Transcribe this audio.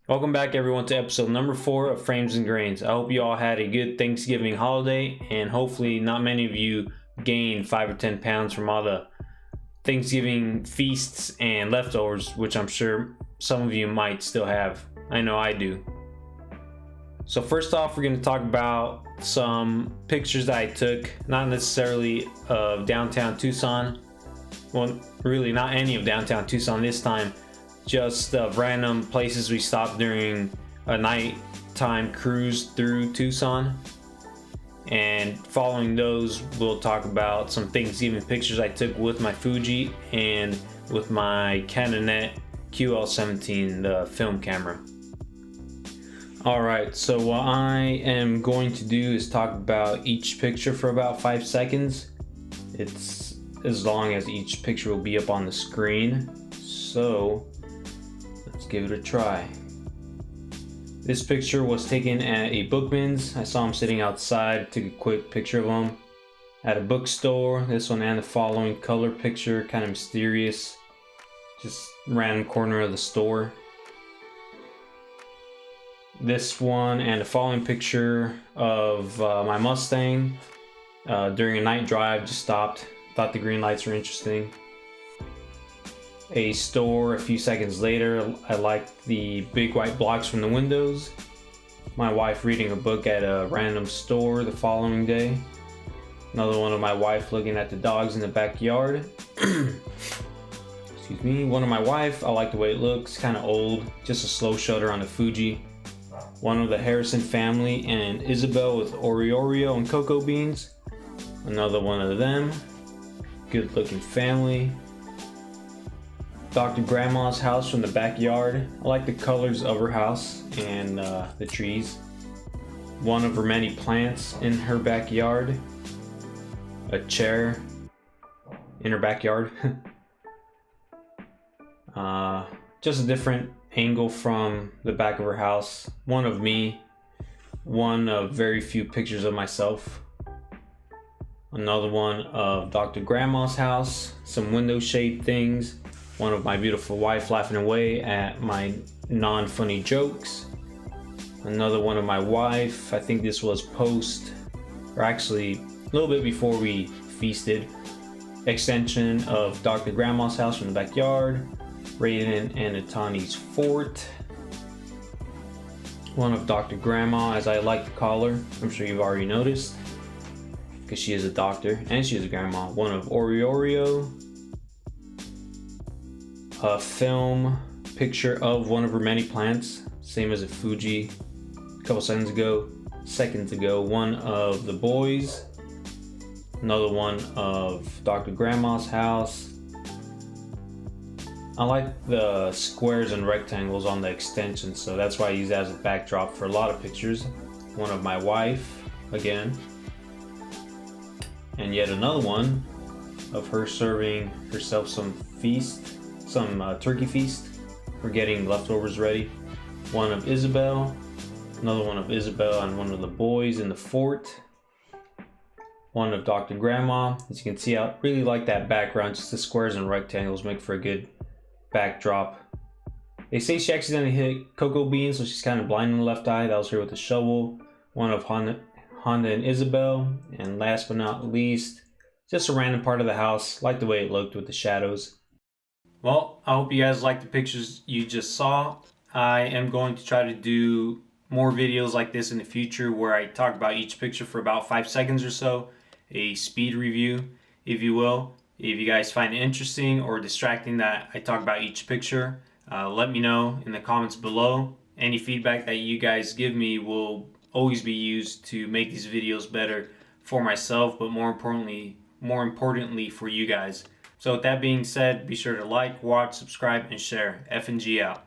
Welcome back everyone to episode number 4 of Frames and Grains. I hope you all had a good Thanksgiving holiday, and hopefully not many of you gained 5 or 10 pounds from all the Thanksgiving feasts and leftovers, which I'm sure some of you might still have. I know I do. So first off, we're going to talk about some pictures that I took, not necessarily of downtown Tucson. Well, really not any of downtown Tucson this time. Just random places we stopped during a nighttime cruise through Tucson. And following those, we'll talk about some Thanksgiving pictures I took with my Fuji and with my Canonet QL17, the film camera. Alright, so what I am going to do is talk about each picture for about 5 seconds. It's as long as each picture will be up on the screen. So let's give it a try. This picture was taken at a Bookman's. I saw him sitting outside, took a quick picture of him. At a bookstore, this one and the following color picture, kind of mysterious. Just random corner of the store. This one and the following picture of my Mustang during a night drive. Just stopped, thought the green lights were interesting. A store a few seconds later. I liked the big white blocks from the windows. My wife reading a book at a random store the following day. Another one of my wife looking at the dogs in the backyard. Excuse me. One of my wife, I like the way it looks, kind of old, just a slow shutter on the Fuji. One of the Harrison family and Isabel with Oreo and cocoa beans. Another one of them. Good looking family. Dr. Grandma's house from the backyard. I like the colors of her house and the trees. One of her many plants in her backyard. A chair in her backyard. Just a different angle from the back of her house. One of me. One of very few pictures of myself. Another one of Dr. Grandma's house. Some window shade things. One of my beautiful wife laughing away at my non-funny jokes. Another one of my wife. I think this was post, or actually a little bit before we feasted. Extension of Dr. Grandma's house from the backyard. Raiden and Atani's fort. One of Dr. Grandma, as I like to call her. I'm sure you've already noticed, because she is a doctor and she is a grandma. One of Oreo. A film picture of one of her many plants, same as a Fuji a couple seconds ago. One of the boys. Another one of Dr. Grandma's house. I like the squares and rectangles on the extension, so that's why I use that as a backdrop for a lot of pictures. One of my wife, again. And yet another one of her serving herself some turkey feast. We're getting leftovers ready. One of Isabel. Another one of Isabel and one of the boys in the fort. One of Dr. Grandma. As you can see, I really like that background. Just the squares and rectangles make for a good backdrop. They say she accidentally hit cocoa beans, so she's kind of blind in the left eye. That was her with the shovel. One of Honda and Isabel. And last but not least, just a random part of the house. Like the way it looked with the shadows. Well, I hope you guys liked the pictures you just saw. I am going to try to do more videos like this in the future where I talk about each picture for about 5 seconds or so. A speed review, if you will. If you guys find it interesting or distracting that I talk about each picture, let me know in the comments below. Any feedback that you guys give me will always be used to make these videos better for myself, but more importantly for you guys. So with that being said, be sure to like, watch, subscribe, and share. F and G out.